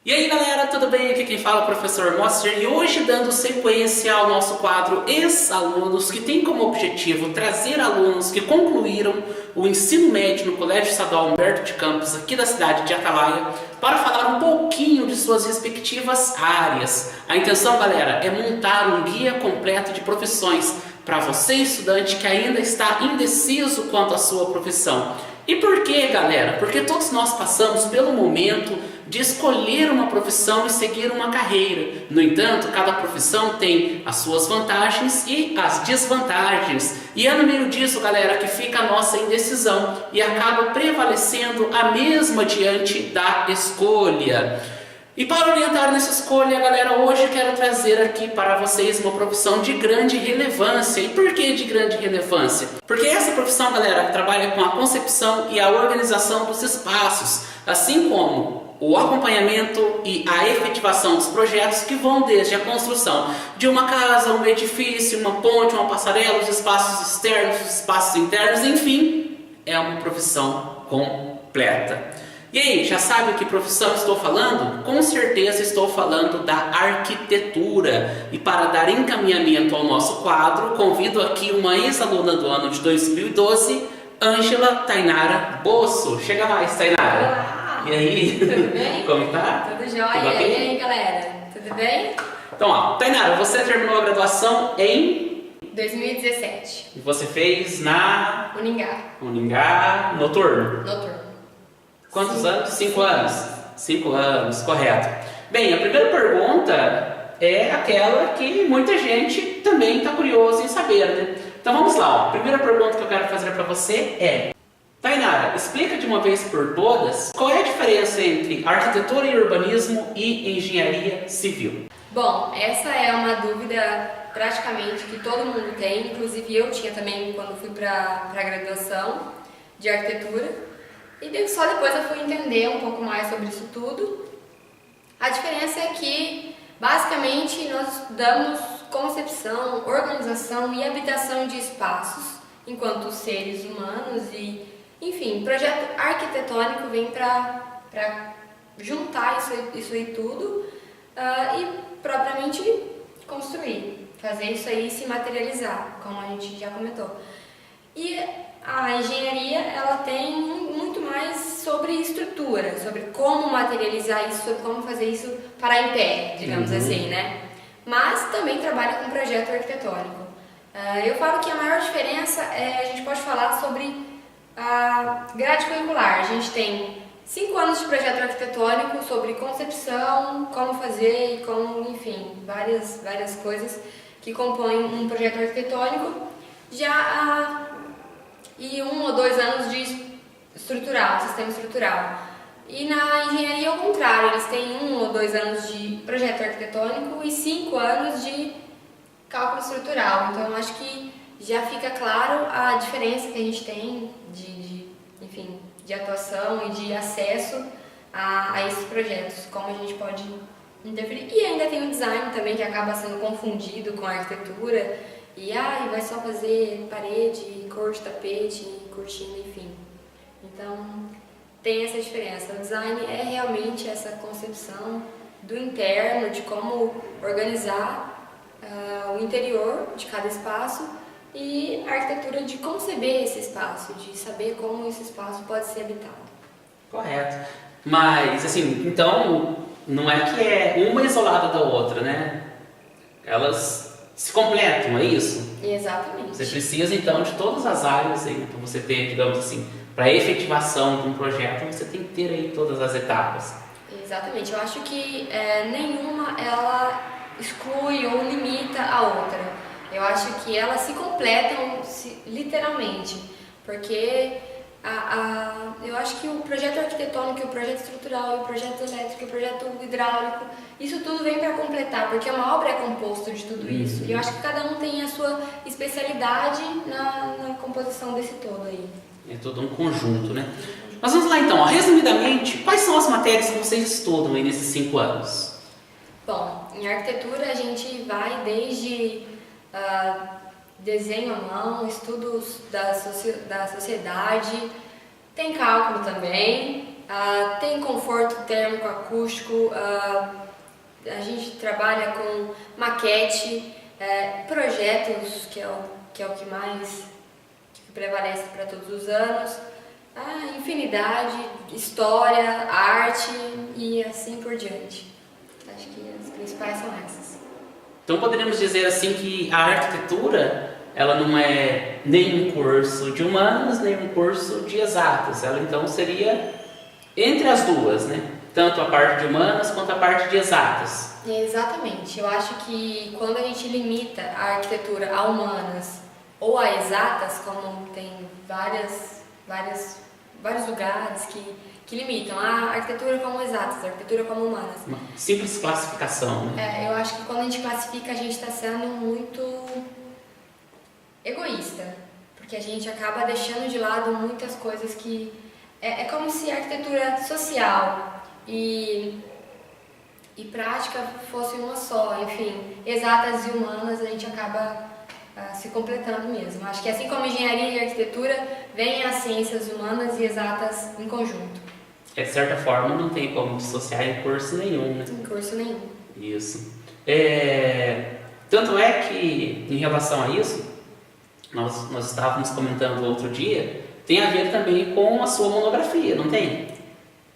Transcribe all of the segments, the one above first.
E aí galera, tudo bem? Aqui quem fala é o professor Moster e hoje dando sequência ao nosso quadro Ex-Alunos, que tem como objetivo trazer alunos que concluíram o ensino médio no Colégio Estadual Humberto de Campos, aqui da cidade de Atalaia, para falar um pouquinho de suas respectivas áreas. A intenção, galera, é montar um guia completo de profissões para você, estudante, que ainda está indeciso quanto à sua profissão. E por que, galera? Porque todos nós passamos pelo momento de escolher uma profissão e seguir uma carreira. No entanto, cada profissão tem as suas vantagens e as desvantagens. E é no meio disso, galera, que fica a nossa indecisão e acaba prevalecendo a mesma diante da escolha. E para orientar nessa escolha, galera, hoje eu quero trazer aqui para vocês uma profissão de grande relevância. E por que de grande relevância? Porque essa profissão, galera, trabalha com a concepção e a organização dos espaços, assim como o acompanhamento e a efetivação dos projetos que vão desde a construção de uma casa, um edifício, uma ponte, uma passarela, os espaços externos, os espaços internos, enfim, é uma profissão completa. E aí, já sabe que profissão estou falando? Com certeza estou falando da arquitetura. E para dar encaminhamento ao nosso quadro, convido aqui uma ex-aluna do ano de 2012, Ângela Tainara Bosso. Chega mais, Tainara. Olá! E aí? Tudo bem? Como tá? Tudo jóia. Tudo E ok? aí, galera? Tudo bem? Então, ó, Tainara, você terminou a graduação em... 2017. E você fez na... Uningá. Noturno. Noturno. Quantos Sim. anos? 5 anos. 5 anos, correto. Bem, a primeira pergunta é aquela que muita gente também está curiosa em saber, né? Então vamos lá, ó. A primeira pergunta que eu quero fazer para você é: Tainara, explica de uma vez por todas qual é a diferença entre arquitetura e urbanismo e engenharia civil. Bom, essa é uma dúvida praticamente que todo mundo tem, inclusive eu tinha também quando fui para a graduação de arquitetura. E só depois eu fui entender um pouco mais sobre isso tudo. A diferença é que, basicamente, nós estudamos concepção, organização e habitação de espaços enquanto seres humanos e, enfim, projeto arquitetônico vem para juntar isso aí tudo e propriamente construir, fazer isso aí se materializar, como a gente já comentou. E a engenharia, ela tem muito mais sobre estrutura, sobre como materializar isso, sobre como fazer isso parar em pé, digamos assim, né? Mas também trabalha com projeto arquitetônico. Eu falo que a maior diferença a gente pode falar sobre a grade curricular. A gente tem 5 anos de projeto arquitetônico sobre concepção, como fazer e como, enfim, várias coisas que compõem um projeto arquitetônico. E 1 ou 2 anos de estrutural, sistema estrutural. E na engenharia é o contrário, eles têm 1 ou 2 anos de projeto arquitetônico e 5 anos de cálculo estrutural. Então acho que já fica claro a diferença que a gente tem de atuação e de acesso a esses projetos, como a gente pode interferir. E ainda tem o design também, que acaba sendo confundido com a arquitetura. E vai só fazer parede, cor de tapete, cortina, enfim. Então, tem essa diferença. O design é realmente essa concepção do interno, de como organizar o interior de cada espaço e a arquitetura de conceber esse espaço, de saber como esse espaço pode ser habitado. Correto. Mas, assim, então, não é que é uma isolada da outra, né? Elas se completam, é isso? Exatamente. Você precisa, então, de todas as áreas aí, para você ter, digamos assim, para a efetivação de um projeto, você tem que ter aí todas as etapas. Exatamente. Eu acho que nenhuma ela exclui ou limita a outra. Eu acho que elas se completam literalmente, porque eu acho que o projeto arquitetônico, o projeto estrutural, o projeto elétrico, o projeto hidráulico, isso tudo vem para completar, porque uma obra é composto de tudo isso. E eu acho que cada um tem a sua especialidade na composição desse todo aí. É todo um conjunto, né? Mas vamos lá então, ó. Resumidamente, quais são as matérias que vocês estudam aí nesses 5 anos? Bom, em arquitetura a gente vai desde desenho à mão, estudos da sociedade, tem cálculo também, tem conforto térmico, acústico, a gente trabalha com maquete, projetos, que é o que mais prevalece para todos os anos, infinidade, história, arte e assim por diante. Acho que as principais são essas. Então poderíamos dizer assim que a arquitetura, ela não é nem um curso de humanas, nem um curso de exatas. Ela então seria entre as duas, né? Tanto a parte de humanas quanto a parte de exatas. Exatamente. Eu acho que quando a gente limita a arquitetura a humanas ou a exatas, como tem vários lugares que limitam a arquitetura como exatas, a arquitetura como humanas. Uma simples classificação, né? Eu acho que quando a gente classifica, a gente está sendo muito egoísta, porque a gente acaba deixando de lado muitas coisas que... É como se a arquitetura social e prática fosse uma só, enfim, exatas e humanas a gente acaba se completando mesmo. Acho que assim como engenharia e arquitetura, vêm as ciências humanas e exatas em conjunto. De certa forma, não tem como dissociar em curso nenhum, né? Em curso nenhum. Isso. Tanto é que, em relação a isso, nós estávamos comentando outro dia, tem a ver também com a sua monografia, não tem?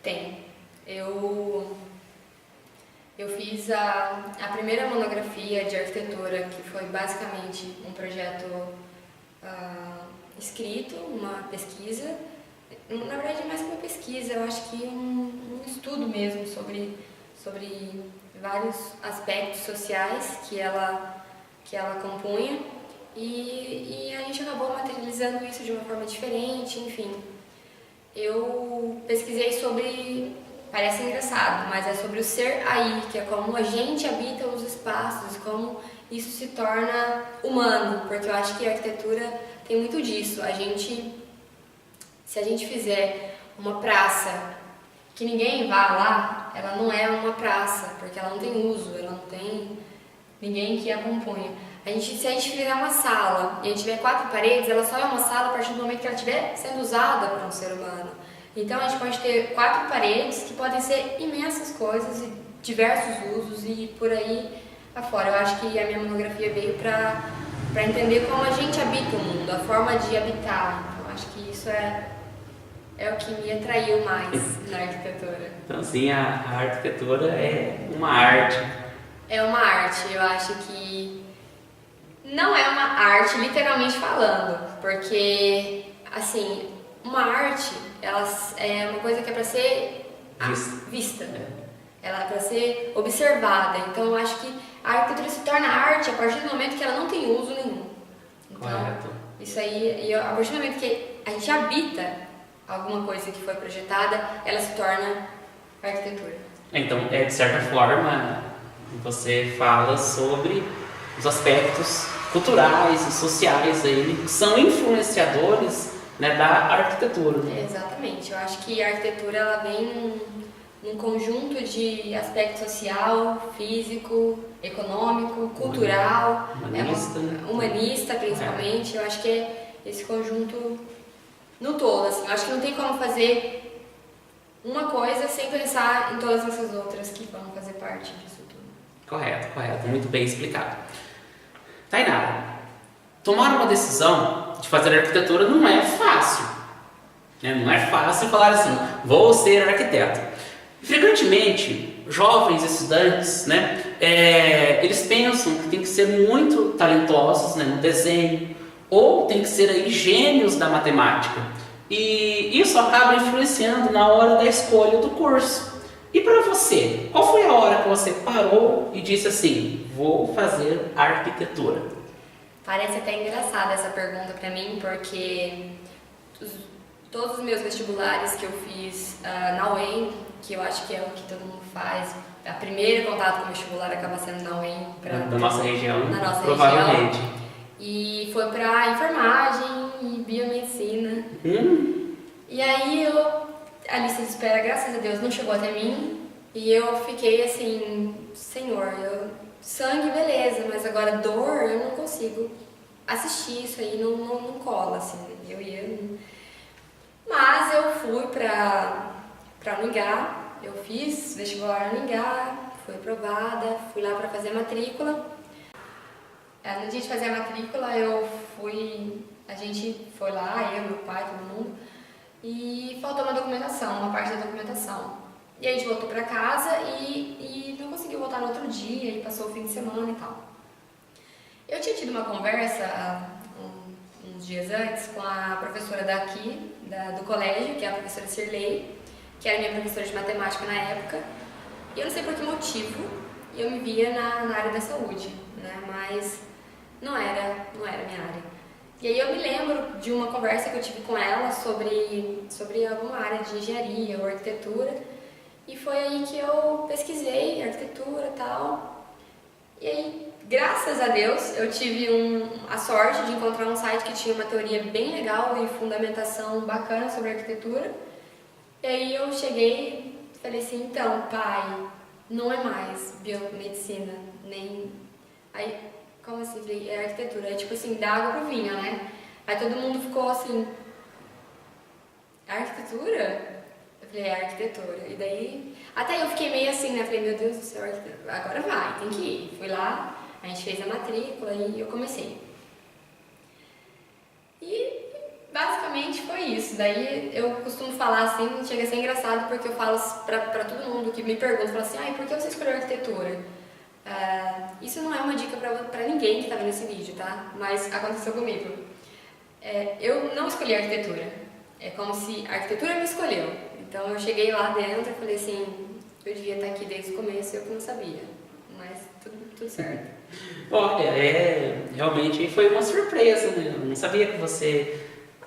Tem. Eu fiz a primeira monografia de arquitetura, que foi basicamente um projeto escrito, uma pesquisa. Na verdade, mais que uma pesquisa, eu acho que um estudo mesmo sobre vários aspectos sociais que ela compunha. E a gente acabou materializando isso de uma forma diferente, enfim. Eu pesquisei sobre... Parece engraçado, mas é sobre o ser aí, que é como a gente habita os espaços, como isso se torna humano, porque eu acho que a arquitetura tem muito disso. Se a gente fizer uma praça que ninguém vá lá, ela não é uma praça, porque ela não tem uso, ela não tem ninguém que a componha. Se a gente fizer uma sala e a gente tiver 4 paredes, ela só é uma sala a partir do momento que ela estiver sendo usada por um ser humano. Então a gente pode ter 4 paredes que podem ser imensas coisas e diversos usos e por aí afora. Eu acho que a minha monografia veio para entender como a gente habita o mundo, a forma de habitar. Então acho que isso é o que me atraiu mais na arquitetura. Então assim, a arquitetura é uma arte. É uma arte, eu acho que não é uma arte literalmente falando, porque assim, uma arte, ela é uma coisa que é para ser vista. Ela é para ser observada. Então eu acho que a arquitetura se torna arte a partir do momento que ela não tem uso nenhum. Então, correto. Isso aí, a partir do momento que a gente habita alguma coisa que foi projetada, ela se torna arquitetura. Então, de certa forma, você fala sobre os aspectos culturais e sociais aí, que são influenciadores, né, da arquitetura. Exatamente. Eu acho que a arquitetura ela vem num conjunto de aspecto social, físico, econômico, cultural, humanista principalmente. Eu acho que é esse conjunto no todo. Assim. Eu acho que não tem como fazer uma coisa sem pensar em todas essas outras que vão fazer parte disso tudo. Correto. Muito bem explicado. Tainara, tomar uma decisão de fazer arquitetura não é fácil. Não é fácil falar assim, vou ser arquiteto. Frequentemente, jovens estudantes, eles pensam que tem que ser muito talentosos, no desenho, ou tem que ser aí gênios da matemática. E isso acaba influenciando na hora da escolha do curso. E para você, qual foi a hora que você parou e disse assim, vou fazer arquitetura? Parece até engraçada essa pergunta para mim, porque todos os meus vestibulares que eu fiz na UEM, que eu acho que é o que todo mundo faz, a primeira contato com o vestibular acaba sendo na UEM. Da nossa região, na nossa provavelmente. Região. E foi para enfermagem e biomedicina. E aí a lista de espera, graças a Deus, não chegou até mim. E eu fiquei assim, Senhor, sangue, beleza, mas agora dor, eu não consigo assistir isso aí, não cola, assim, Mas eu fui pra para Uningá. Eu fiz vestibular no Uningá, fui aprovada, fui lá para fazer a matrícula. No dia de fazer a matrícula, a gente foi lá, eu, meu pai, todo mundo, e faltou uma documentação, uma parte da documentação. E aí a gente voltou para casa e não conseguiu voltar no outro dia, e passou o fim de semana e tal. Eu tinha tido uma conversa uns dias antes com a professora daqui, do colégio, que é a professora Cirlei, que era minha professora de matemática na época, e eu não sei por que motivo eu me via na área da saúde, né? Mas não era minha área. E aí eu me lembro de uma conversa que eu tive com ela sobre alguma área de engenharia ou arquitetura, e foi aí que eu pesquisei arquitetura e tal. E aí, graças a Deus, eu tive a sorte de encontrar um site que tinha uma teoria bem legal e fundamentação bacana sobre arquitetura. E aí eu cheguei e falei assim, então, pai, não é mais biomedicina, nem... Aí, como assim? Falei, é arquitetura. Aí, tipo assim, dá água pro vinho, né? Aí todo mundo ficou assim, arquitetura? Eu falei, é arquitetura. E daí, até eu fiquei meio assim, né? Falei, meu Deus do céu, agora vai, tem que ir. Fui lá, a gente fez a matrícula e eu comecei. E basicamente foi isso. Daí eu costumo falar assim, chega a ser engraçado porque eu falo pra todo mundo que me pergunta, fala assim, por que você escolheu arquitetura? Isso não é uma dica pra ninguém que tá vendo esse vídeo, tá? Mas aconteceu comigo. Eu não escolhi arquitetura. É como se a arquitetura me escolheu. Então eu cheguei lá dentro e falei assim, eu devia estar aqui desde o começo e eu que não sabia. Mas tudo certo. Olha, realmente foi uma surpresa, né? Eu não sabia que você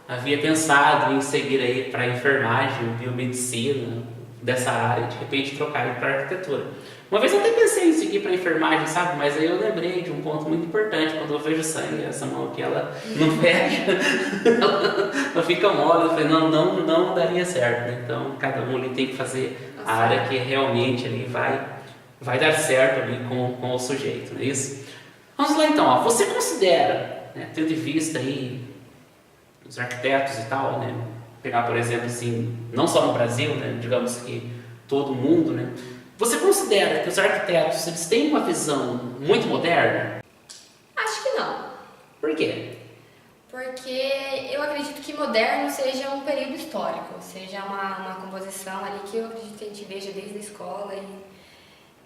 havia pensado em seguir aí para enfermagem, biomedicina, dessa área, de repente trocar para arquitetura. Uma vez eu até pensei em seguir para enfermagem, sabe? Mas aí eu lembrei de um ponto muito importante. Quando eu vejo sangue, essa mão aqui, ela não fecha, ela fica mole. Eu falei, não daria certo, né? Então, cada um ali tem que fazer a área que realmente ali vai dar certo ali com o sujeito, não é isso? Vamos lá então, ó. Você considera, né, tendo em vista aí os arquitetos e tal, né? Pegar, por exemplo, assim, não só no Brasil, né? Digamos que todo mundo, né? Você considera que os arquitetos eles têm uma visão muito moderna? Acho que não. Por quê? Porque eu acredito que moderno seja um período histórico, seja uma composição ali que eu acredito que a gente veja desde a escola. E,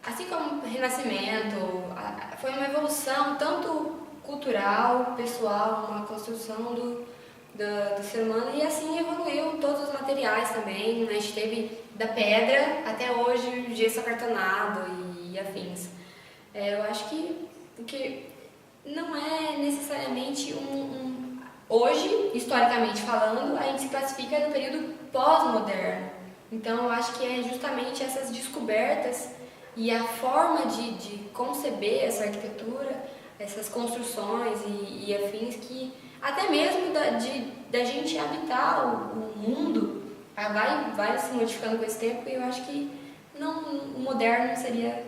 assim como o Renascimento, foi uma evolução tanto cultural, pessoal, uma construção do ser humano, e assim evoluiu todos os materiais também. A gente teve da pedra até hoje o gesso acartonado e afins. Eu acho que não é necessariamente hoje, historicamente falando, a gente se classifica no período pós-moderno. Então eu acho que é justamente essas descobertas e a forma de conceber essa arquitetura, essas construções e afins que até mesmo da gente habitar o mundo vai se modificando com esse tempo, e eu acho que o moderno seria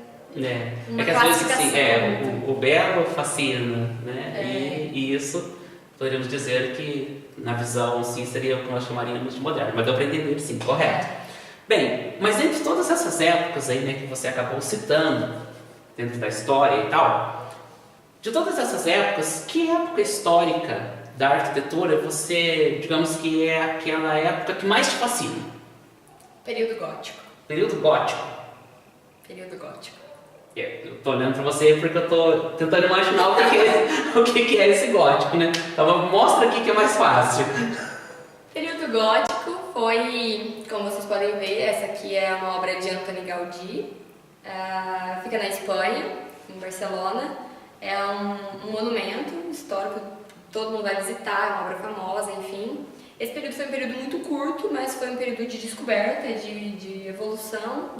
uma que às vezes assim, classificação. o belo fascina, né? E isso poderíamos dizer que na visão assim seria o que nós chamaríamos de moderno, mas deu para entender, sim, correto. Bem, mas entre todas essas épocas aí, né, que você acabou citando dentro da história e tal, de todas essas épocas, que época histórica da arquitetura você, digamos que é aquela época que mais te fascina? Período gótico. Período gótico? Período gótico. Eu tô olhando para você porque eu tô tentando imaginar o que é esse gótico, né? Então mostra aqui que é mais fácil. Período gótico foi, como vocês podem ver, essa aqui é uma obra de Antoni Gaudí, fica na Espanha, em Barcelona. É um monumento histórico, todo mundo vai visitar, é uma obra famosa, enfim. Esse período foi um período muito curto, mas foi um período de descoberta, de evolução,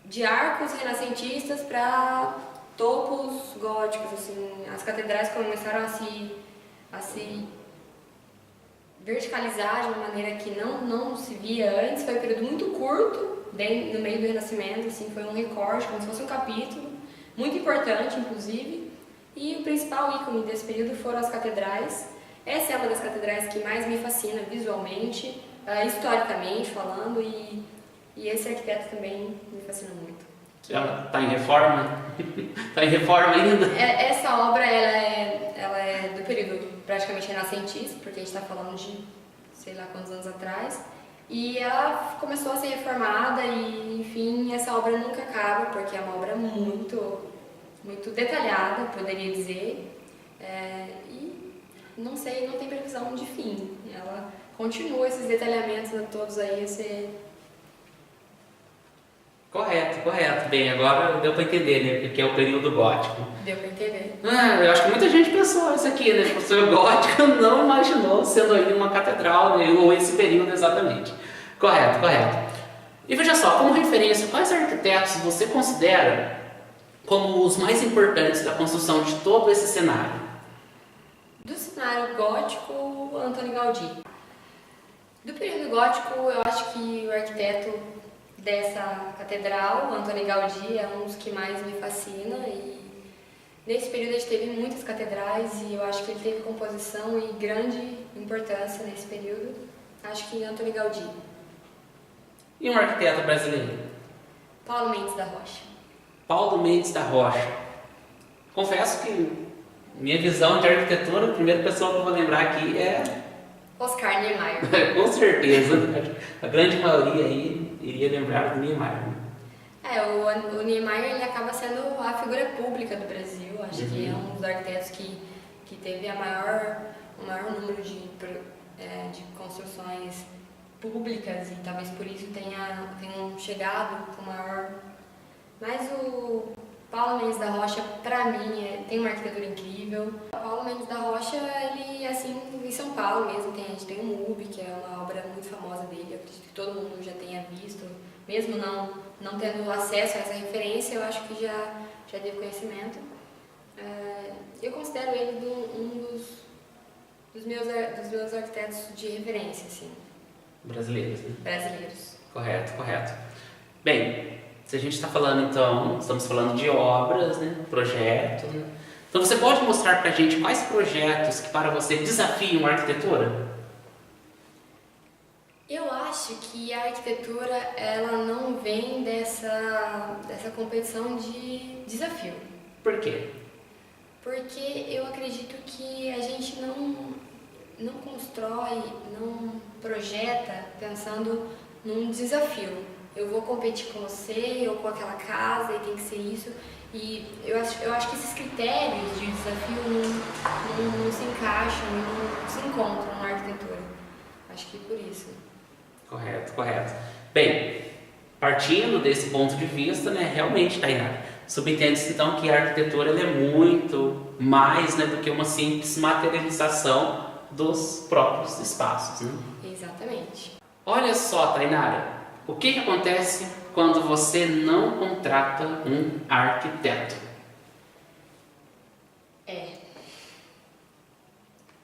de arcos renascentistas para topos góticos, assim. As catedrais começaram a se verticalizar de uma maneira que não se via antes. Foi um período muito curto, bem no meio do Renascimento, assim, foi um recorte, como se fosse um capítulo, muito importante, inclusive. E o principal ícone desse período foram as catedrais. Essa é uma das catedrais que mais me fascina visualmente, historicamente falando, e E esse arquiteto também me fascina muito. Ela está em reforma? Está em reforma ainda? Essa obra ela é do período praticamente renascentista, porque a gente está falando de sei lá quantos anos atrás. E ela começou a ser reformada e, enfim, essa obra nunca acaba, porque é uma obra muito, muito detalhada, poderia dizer. E não sei, não tem previsão de fim. Ela continua esses detalhamentos todos aí a ser... Correto. Bem, agora deu para entender, né? Porque é o período gótico. Deu para entender. Eu acho que muita gente pensou isso aqui, né? O professor gótico não imaginou sendo aí uma catedral, né? Ou esse período exatamente. Correto. E veja só, como referência, quais arquitetos você considera como os mais importantes da construção de todo esse cenário? Do cenário gótico, Antônio Gaudí. Do período gótico, eu acho que o arquiteto dessa catedral, Antônio Gaudí, é um dos que mais me fascina. E nesse período a gente teve muitas catedrais e eu acho que ele teve composição e grande importância nesse período. Acho que Antônio Gaudí. E um arquiteto brasileiro? Paulo Mendes da Rocha. Paulo Mendes da Rocha. Confesso que minha visão de arquitetura, a primeira pessoa que eu vou lembrar aqui é... Oscar Niemeyer. Com certeza. A grande maioria aí iria lembrar do Niemeyer. O Niemeyer ele acaba sendo a figura pública do Brasil. Acho que é um dos arquitetos que teve o maior número de construções públicas e talvez por isso tenham chegado com maior... Mas o Paulo Mendes da Rocha, para mim, tem uma arquitetura incrível. O Paulo Mendes da Rocha, ele, assim, em São Paulo mesmo, a gente tem o MUBI, que é uma obra muito famosa dele, eu acredito que todo mundo já tenha visto, mesmo não tendo acesso a essa referência, eu acho que já deu conhecimento. Eu considero ele um dos meus arquitetos de referência, assim. Brasileiros, né? Brasileiros. Correto. Bem, se a gente está falando então, estamos falando de obras, né? Projetos, né? Então você pode mostrar para a gente quais projetos que para você desafiam a arquitetura? Eu acho que a arquitetura ela não vem dessa competição de desafio. Por quê? Porque eu acredito que a gente não constrói, não projeta pensando num desafio. Eu vou competir com você ou com aquela casa e tem que ser isso. E eu acho que esses critérios de desafio não se encaixam, não se encontram na arquitetura. Acho que por isso. Correto. Bem, partindo desse ponto de vista, né, realmente, Tainá, subentende-se então que a arquitetura ela é muito mais, né, do que uma simples materialização dos próprios espaços, né? Exatamente. Olha só, Tainara, o que acontece quando você não contrata um arquiteto?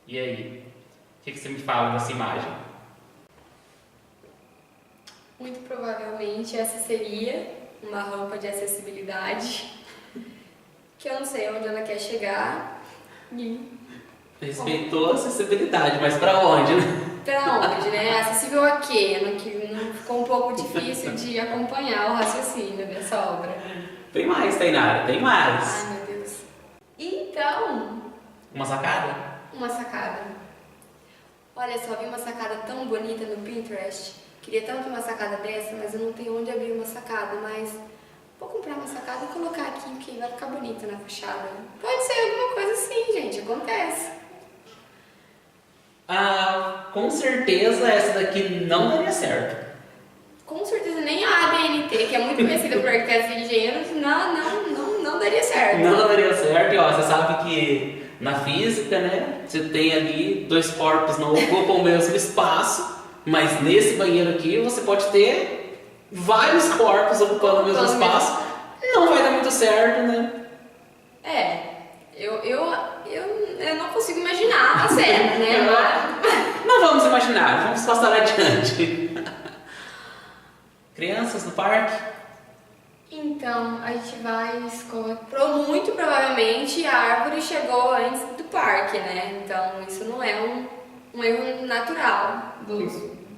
E aí? O que você me fala dessa imagem? Muito provavelmente essa seria uma rampa de acessibilidade que eu não sei onde ela quer chegar. Respeitou a acessibilidade, mas para onde, né? Para onde, né? Acessível a quê? Não ficou um pouco difícil de acompanhar o raciocínio dessa obra. Tem mais, Tainara, tem mais. Ai, meu Deus. Então... Uma sacada? Uma sacada. Olha só, vi uma sacada tão bonita no Pinterest. Queria tanto uma sacada dessa, mas eu não tenho onde abrir uma sacada, mas vou comprar uma sacada e colocar aqui, que vai ficar bonita na fachada. Pode ser alguma coisa assim, gente, acontece. Com certeza essa daqui não daria certo. Com certeza nem a ABNT, que é muito conhecida por arquitetos e engenheiros, não daria certo. Não daria certo, e ó, você sabe que na física, né, você tem ali dois corpos não ocupam o mesmo espaço, mas nesse banheiro aqui você pode ter vários corpos ocupando o mesmo espaço. Não vai dar muito certo, né? Eu não consigo imaginar a cena, né? Não vamos imaginar, vamos passar adiante. Crianças no parque? Então, a gente vai muito provavelmente a árvore chegou antes do parque, né? Então, isso não é um erro natural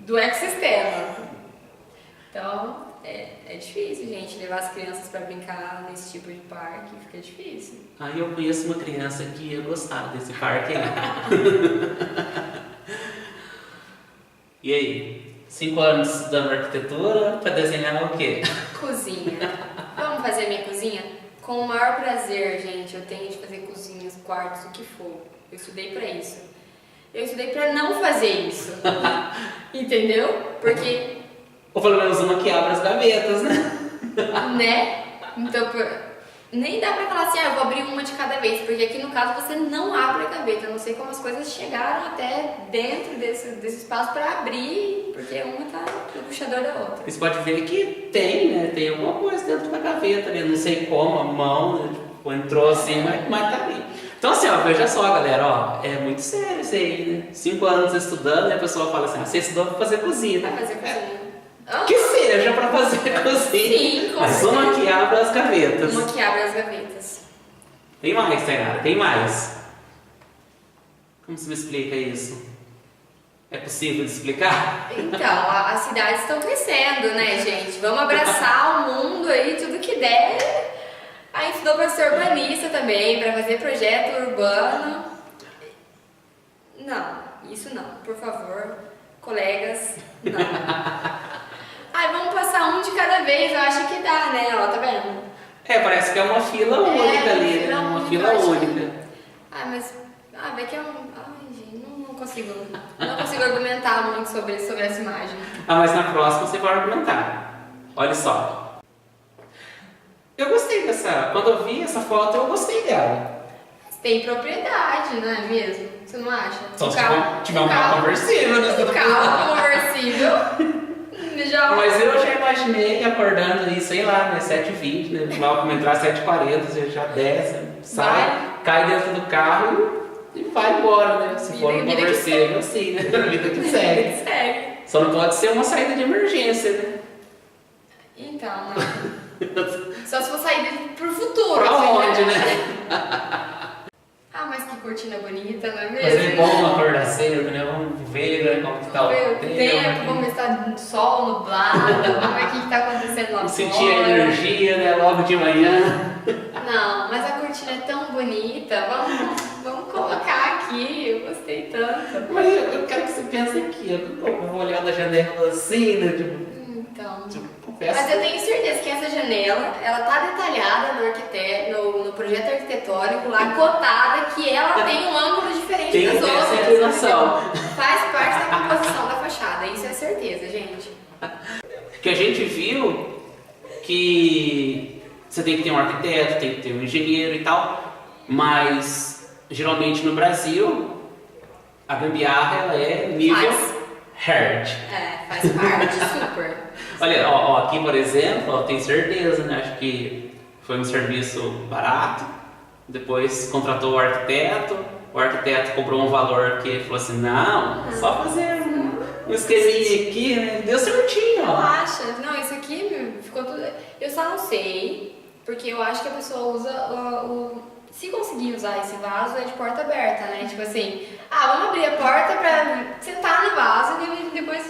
do ecossistema. Então, é difícil, gente, levar as crianças pra brincar nesse tipo de parque, fica difícil. Aí eu conheço uma criança que ia gostar desse parque aí. E aí? 5 anos estudando arquitetura pra desenhar o quê? Cozinha. Vamos fazer a minha cozinha? Com o maior prazer, gente. Eu tenho de fazer cozinhas, quartos, o que for. Eu estudei pra isso. Eu estudei pra não fazer isso. Entendeu? Porque... Ou pelo menos uma que abre as gavetas, né? Né? Então, nem dá pra falar assim, eu vou abrir uma de cada vez, porque aqui no caso você não abre a gaveta. Eu não sei como as coisas chegaram até dentro desse espaço pra abrir, porque uma tá no puxador da outra. Você pode ver que tem, né? Tem alguma coisa dentro da gaveta ali, não sei como, a mão, né? Tipo, entrou assim, mas tá ali. Então assim, ó, veja só, galera, ó, é muito sério isso aí, né? 5 anos estudando e a pessoa fala assim, você estudou pra fazer cozinha. Vai fazer cozinha. Que seja pra fazer cozinha. Sim, com mas certeza. uma que abre as gavetas. Uma que abre as gavetas. Tem mais, Tainara, tem mais. Como você me explica isso? É possível de explicar? Então, as cidades estão crescendo, né, gente? Vamos abraçar o mundo aí, tudo que der. Aí estudou para ser urbanista também, para fazer projeto urbano. Não, isso não, por favor, colegas, não. Ai, vamos passar um de cada vez, eu acho que dá, né? Ó, tá vendo? Parece que é uma fila única ali, né? Uma fila única. Ah, mas... vai que é um... Ai, gente, não consigo argumentar muito sobre essa imagem. Mas na próxima você vai argumentar. Olha só. Eu gostei dessa... Quando eu vi essa foto, eu gostei dela. Mas tem propriedade, não é mesmo? Você não acha? Só se tiver um carro conversível, né? Um carro conversível... Mas eu já imaginei acordando aí, sei lá, né, 7h20, né, mal como entrar 7h40, você já desce, sai, cai dentro do carro e vai embora, né? Se for um conversível, assim, né? A vida que segue. Só não pode ser uma saída de emergência, né? Então, não. Só se for saída pro futuro. Pra onde, né? Mas que cortina bonita, não é mesmo? Mas é bom acordar cedo, né? Vamos ver, né, como que tá o tempo. Vamos ver se tá sol, nublado, vamos ver o que tá acontecendo lá fora. Sentir a energia, né, logo de manhã. Não, mas a cortina é tão bonita, vamos colocar aqui, eu gostei tanto. Mas eu quero que você pense aqui, eu vou olhar da janela assim, né, Então... confesso. Mas eu tenho certeza que essa janela, ela tá detalhada no projeto arquitetônico lá, cotada, que ela tem um ângulo diferente das outras. Tem essa inclinação. Faz parte da composição da fachada, isso é certeza, gente. Que a gente viu que você tem que ter um arquiteto, tem que ter um engenheiro e tal, mas geralmente no Brasil a gambiarra ela é nível hard. Faz parte, super. Olha, ó, aqui por exemplo, tenho certeza, né? Acho que foi um serviço barato, depois contratou o arquiteto cobrou um valor que falou assim, não, só fazer um esqueminha aqui, né? Deu certinho, ó. Relaxa, não, isso aqui ficou tudo... Eu só não sei, porque eu acho que a pessoa usa se conseguir usar esse vaso, é de porta aberta, né? Tipo assim, vamos abrir a porta pra sentar no vaso e depois...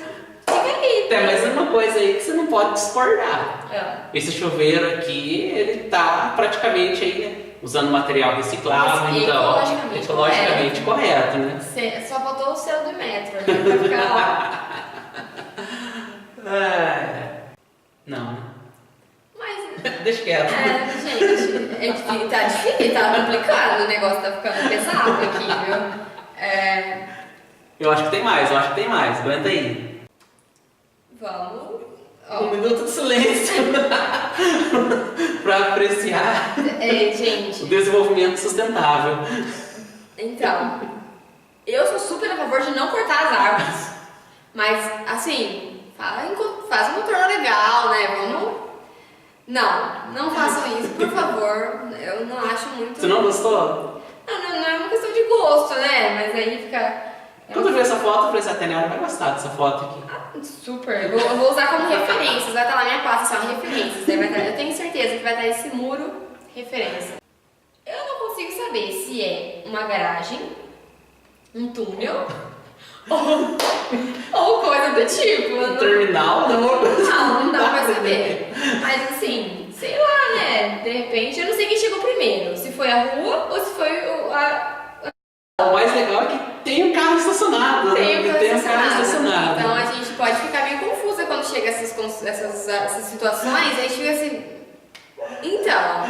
Mas é uma coisa aí que você não pode discordar. Esse chuveiro aqui, ele tá praticamente aí, né, usando material reciclável, então ecologicamente correto, né? Só faltou o selo do metro ali pra ficar lá. Não, né? Mas... Deixa quieto. Gente, tá difícil, tá complicado, o negócio tá ficando pesado aqui, viu? Eu acho que tem mais, aguenta aí. Vamos. 1 minuto de silêncio para apreciar gente, o desenvolvimento sustentável. Então, eu sou super a favor de não cortar as árvores, mas assim, faz uma torre legal, né? Não façam isso, por favor. Eu não acho muito. Você não gostou? Não é uma questão de gosto, né? Mas aí fica. Quando eu vi essa foto, eu falei assim, a Tainara vai gostar dessa foto aqui. Super, eu vou usar como referências, vai estar lá na minha pasta, são referências. Eu tenho certeza que vai estar esse muro referência. Eu não consigo saber se é uma garagem, um túnel Ou coisa do tipo. Um terminal? Não dá pra saber. Mas assim, sei lá, né? De repente, eu não sei quem chegou primeiro. Se foi a rua ou se foi O mais legal é que tem um carro estacionado. Tem um carro estacionado. Então a gente pode ficar meio confusa quando chega essas situações. A gente fica assim, então,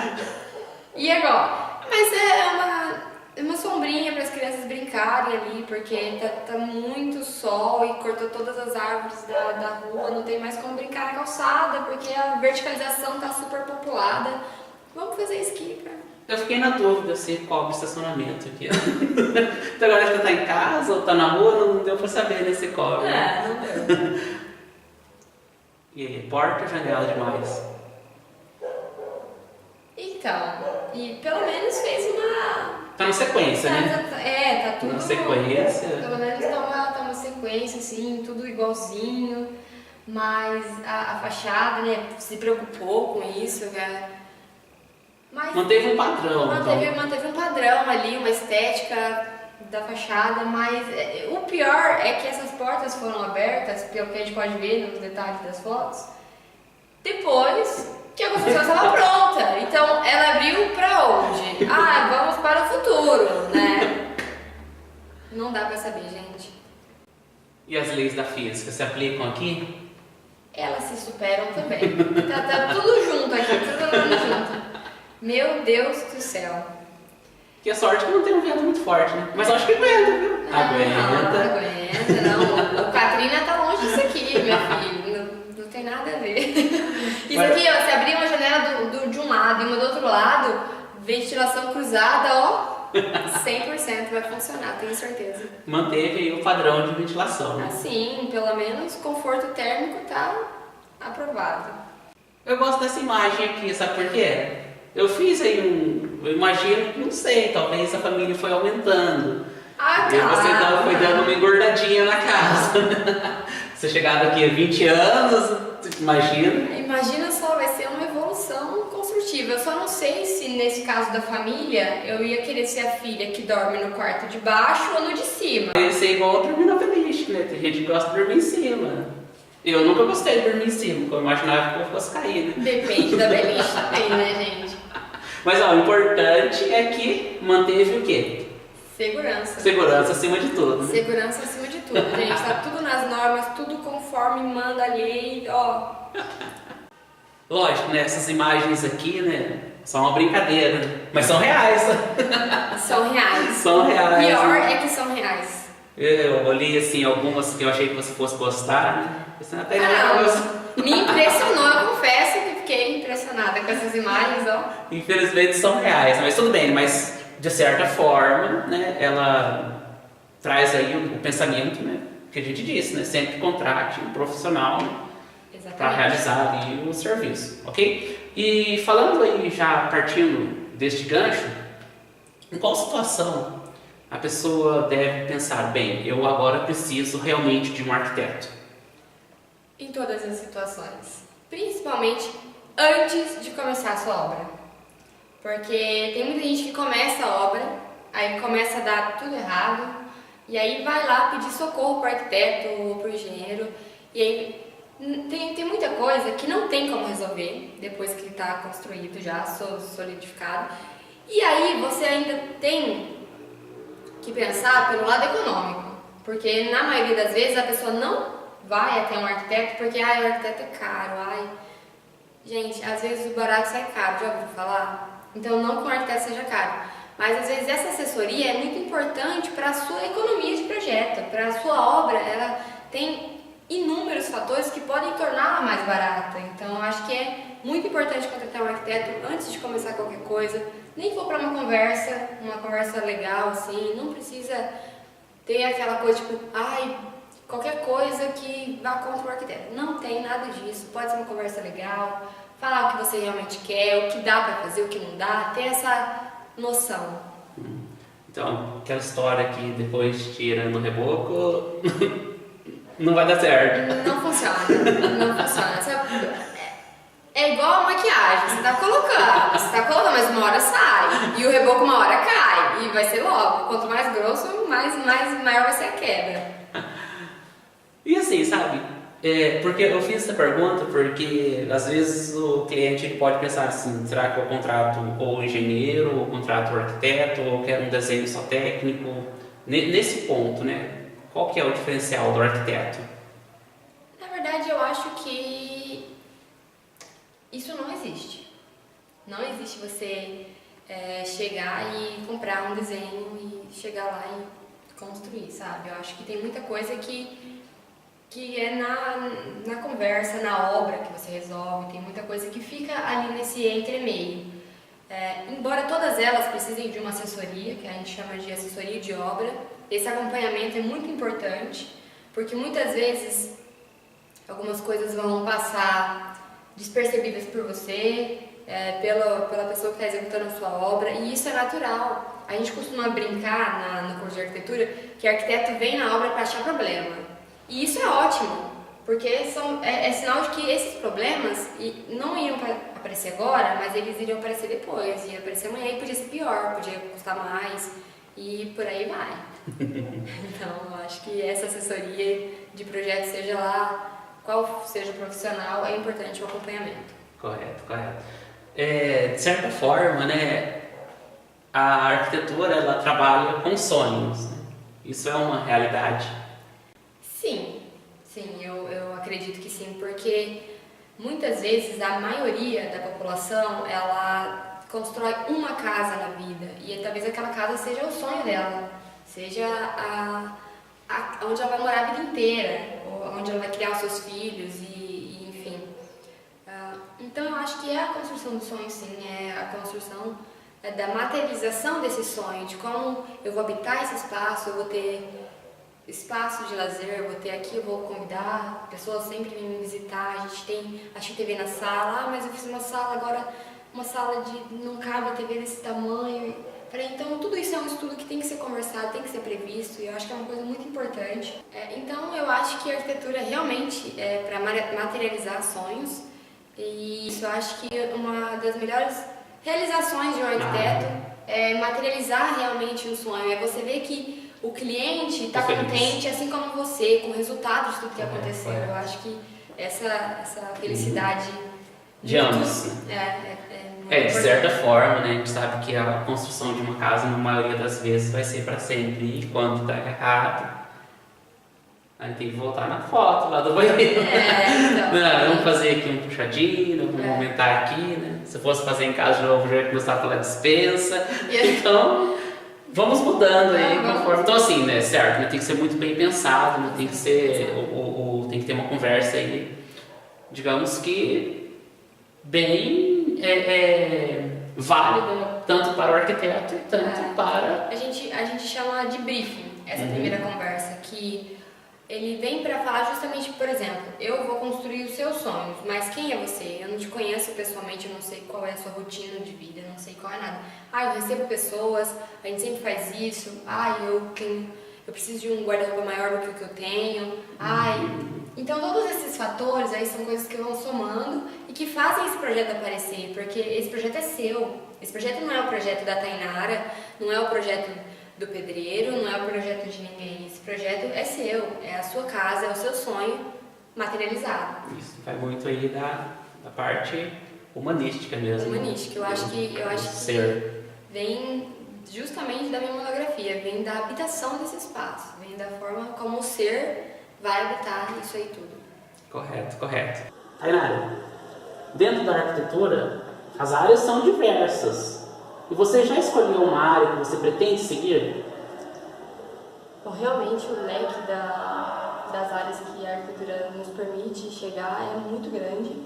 e agora? Mas é uma sombrinha para as crianças brincarem ali, porque tá muito sol e cortou todas as árvores da rua, não tem mais como brincar na calçada, porque a verticalização tá super populada. Vamos fazer esqui, cara. Eu fiquei na dúvida se cobre estacionamento aqui. Então agora que tá em casa ou tá na rua, não deu pra saber, né, se cobre. Não deu. E aí, porta ou janela demais? Então, e pelo menos fez uma... Tá na sequência, né? Tá tudo... Na sequência. Pelo menos tá uma sequência, assim, tudo igualzinho. Mas a fachada, né, se preocupou com isso, né? Mas manteve um padrão. Manteve um padrão ali, uma estética da fachada, mas o pior é que essas portas foram abertas, pelo que a gente pode ver nos detalhes das fotos, depois que a construção estava pronta. Então, ela abriu pra onde? Vamos para o futuro, né? Não dá pra saber, gente. E as leis da física se aplicam aqui? Elas se superam também. Tá tudo junto aqui, tudo junto. Meu Deus do céu. Que a sorte é que não tem um vento muito forte, né? Mas eu acho que aguenta, viu? Aguenta, não. O Katrina tá longe disso aqui, minha filha. Não tem nada a ver. Isso aqui, ó, se abrir uma janela de um lado e uma do outro lado, ventilação cruzada, ó, 100% vai funcionar, tenho certeza. Manteve aí o padrão de ventilação, né? Assim, pelo menos conforto térmico tá aprovado. Eu gosto dessa imagem aqui, sabe por quê? Eu fiz aí eu imagino, não sei, talvez a família foi aumentando. E você foi dando uma engordadinha na casa. Você chegava aqui há 20 anos, imagina. Imagina só, vai ser uma evolução construtiva. Eu só não sei se nesse caso da família eu ia querer ser a filha que dorme no quarto de baixo ou no de cima. Ia ser igual dormir na beliche, né? Tem gente que gosta de dormir em cima. Eu nunca gostei de dormir em cima, porque eu imaginava que eu fosse cair, né? Depende da beliche também, né, gente? Mas ó, o importante é que manteve o quê? Segurança. Segurança acima de tudo. Né? Segurança acima de tudo, gente. Tá tudo nas normas, tudo conforme manda a lei, ó. Lógico, né? Essas imagens aqui, né? São uma brincadeira, né? Mas são reais, né? São reais. São reais. Pior né? é que são reais. Eu olhei assim algumas que eu achei que você fosse gostar, né? Você até me impressionou, eu confesso que fiquei impressionada com essas imagens, ó. Infelizmente são reais, mas tudo bem, mas de certa forma, né, ela traz aí o pensamento, né, que a gente disse, né, sempre contrate um profissional, né, para realizar ali o serviço, ok? E falando aí, já partindo deste gancho, em qual situação a pessoa deve pensar, bem, eu agora preciso realmente de um arquiteto? Em todas as situações, principalmente antes de começar a sua obra, porque tem muita gente que começa a obra, aí começa a dar tudo errado, e aí vai lá pedir socorro para o arquiteto ou para o engenheiro, e aí tem muita coisa que não tem como resolver depois que está construído já, solidificado, e aí você ainda tem que pensar pelo lado econômico, porque na maioria das vezes a pessoa não vai até um arquiteto porque o arquiteto é caro, gente, às vezes o barato sai caro, já ouviu falar? Então não que um arquiteto seja caro, mas às vezes essa assessoria é muito importante para a sua economia de projeto, para a sua obra, ela tem inúmeros fatores que podem torná-la mais barata, então eu acho que é muito importante contratar um arquiteto antes de começar qualquer coisa, nem que for para uma conversa legal assim, não precisa ter aquela coisa tipo, qualquer coisa que vá contra o arquiteto. Não tem nada disso. Pode ser uma conversa legal, falar o que você realmente quer, o que dá pra fazer, o que não dá, ter essa noção. Então, aquela história que depois tira no reboco, não vai dar certo. Não funciona. Não funciona. É igual a maquiagem. Você tá colocando, mas uma hora sai. E o reboco uma hora cai. e vai ser logo. Quanto mais grosso, maior vai ser a queda. E assim, sabe? Porque eu fiz essa pergunta porque às vezes o cliente ele pode pensar assim, será que eu contrato ou engenheiro, ou contrato o arquiteto, ou quero um desenho só técnico? Nesse ponto, né? Qual que é o diferencial do arquiteto? Na verdade, eu acho que isso não existe. Não existe você chegar e comprar um desenho e chegar lá e construir, sabe? Eu acho que tem muita coisa que é na conversa, na obra que você resolve, tem muita coisa que fica ali nesse entremeio. Embora todas elas precisem de uma assessoria, que a gente chama de assessoria de obra, esse acompanhamento é muito importante, porque muitas vezes algumas coisas vão passar despercebidas por você, pela pessoa que está executando a sua obra, e isso é natural. A gente costuma brincar no curso de arquitetura que arquiteto vem na obra para achar problema. E isso é ótimo, porque é sinal de que esses problemas não iam aparecer agora, mas eles iriam aparecer depois, ia aparecer amanhã e podia ser pior, podia custar mais e por aí vai. Então, eu acho que essa assessoria de projeto, seja lá qual seja o profissional, é importante o acompanhamento. Correto. De certa forma, né, a arquitetura ela trabalha com sonhos, né? Isso é uma realidade. Sim, eu acredito que sim, porque muitas vezes a maioria da população, ela constrói uma casa na vida e talvez aquela casa seja o sonho dela, seja onde ela vai morar a vida inteira, ou onde ela vai criar os seus filhos e enfim. Então eu acho que é a construção do sonho, sim, é a construção da materialização desse sonho, de como eu vou habitar esse espaço, eu vou ter espaço de lazer, eu vou ter aqui, eu vou convidar pessoas sempre me visitar, a gente tem a TV na sala, mas eu fiz uma sala agora, uma sala não cabe a TV desse tamanho. Então tudo isso é um estudo que tem que ser conversado, tem que ser previsto, e eu acho que é uma coisa muito importante. Então eu acho que a arquitetura realmente é para materializar sonhos, e isso eu acho que uma das melhores realizações de um arquiteto é materializar realmente um sonho, é você ver que o cliente está contente, assim como você, com o resultado de tudo que aconteceu. Eu acho que essa felicidade de ambos. De certa forma, né, a gente sabe que a construção de uma casa, na maioria das vezes, vai ser para sempre. E quando está errado, aí tem que voltar na foto lá do banheiro. Então, vamos fazer aqui um puxadinho, vamos aumentar aqui, né? Se fosse fazer em casa de novo, já ia começar pela dispensa. Então, vamos mudando aí conforme. Então, assim, né, certo, né, tem que ser muito bem pensado, né, tem que ser. Tem que ter uma conversa aí, digamos que bem válida, tanto para o arquiteto, tanto para. A gente chama de briefing essa primeira conversa, que ele vem para falar justamente, por exemplo, eu vou construir os seus sonhos, mas quem é você? Eu não te conheço pessoalmente, eu não sei qual é a sua rotina de vida, eu não sei qual é nada. Eu recebo pessoas, a gente sempre faz isso, eu preciso de um guarda-roupa maior do que o que eu tenho, Então todos esses fatores aí são coisas que vão somando e que fazem esse projeto aparecer, porque esse projeto é seu. Esse projeto não é o projeto da Tainara, não é o projeto do pedreiro, não é o projeto de ninguém. Esse projeto é seu, é a sua casa, é o seu sonho materializado. Isso vai muito aí da parte humanística mesmo. Humanística, eu acho que vem justamente da minha monografia, vem da habitação desse espaço, vem da forma como o ser vai habitar isso aí tudo. Correto. Tainara, dentro da arquitetura, as áreas são diversas. E você já escolheu uma área que você pretende seguir? Bom, realmente o leque das áreas que a arquitetura nos permite chegar é muito grande.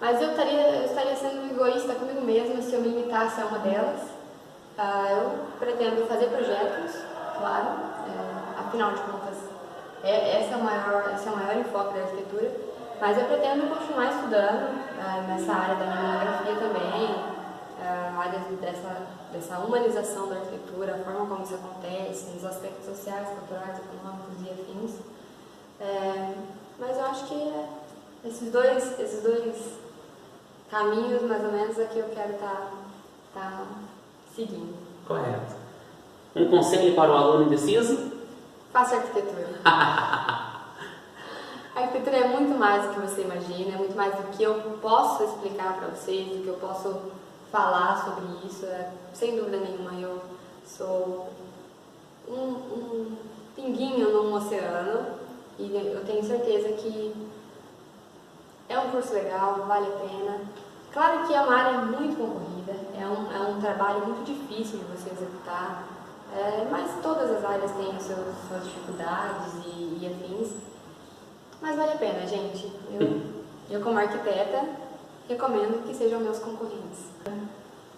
Mas eu estaria sendo egoísta comigo mesma se eu me limitasse a uma delas. Eu pretendo fazer projetos, claro, afinal de contas, esse é o maior enfoque da arquitetura, mas eu pretendo continuar estudando nessa área da minha monografia também, a área dessa humanização da arquitetura, a forma como isso acontece, nos aspectos sociais, culturais, econômicos e afins. Mas eu acho que esses dois caminhos, mais ou menos, é que eu quero estar seguindo. Correto. Um conselho para o aluno indeciso? Faça arquitetura. A arquitetura é muito mais do que você imagina, é muito mais do que eu posso explicar para vocês, do que eu posso falar sobre isso. Sem dúvida nenhuma, eu sou um pinguinho num oceano e eu tenho certeza que é um curso legal, vale a pena. Claro que é uma área muito concorrida, é um trabalho muito difícil de você executar, mas todas as áreas têm as suas dificuldades e afins. Mas vale a pena, gente. Eu como arquiteta, recomendo que sejam meus concorrentes.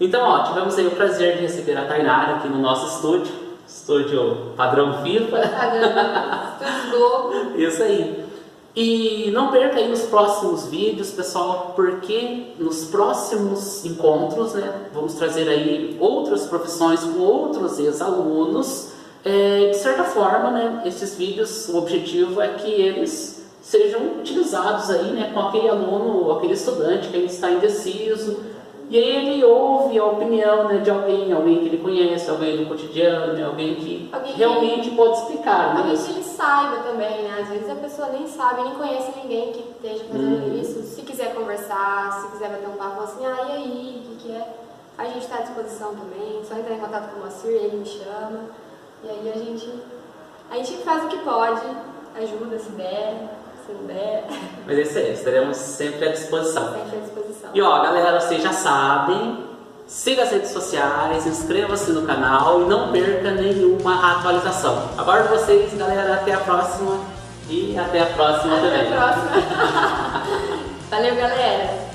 Então, ó, tivemos aí o prazer de receber a Tainara aqui no nosso estúdio padrão FIFA. Estúdio Globo. Isso aí. E não perca aí os próximos vídeos, pessoal, porque nos próximos encontros, né, vamos trazer aí outras profissões com outros ex-alunos. De certa forma, né, esses vídeos, o objetivo é que eles sejam utilizados aí, né, com aquele aluno, aquele estudante que ainda está indeciso, e aí ele ouve a opinião, né, de alguém que ele conhece, alguém do cotidiano, de alguém que realmente pode explicar, né? Alguém que ele saiba também, né? Às vezes a pessoa nem sabe, nem conhece ninguém que esteja fazendo isso. Se quiser conversar, se quiser bater um papo assim, e aí, o que é? A gente está à disposição também, só entrar em contato com o Moacir, ele me chama, e aí a gente faz o que pode, ajuda se der. Mas é isso aí, estaremos sempre à disposição. Sempre à disposição. E ó, galera, vocês já sabem, siga as redes sociais, inscreva-se no canal e não perca nenhuma atualização. Aguardo vocês, galera, até a próxima e até a próxima também. Até a próxima. Valeu, galera.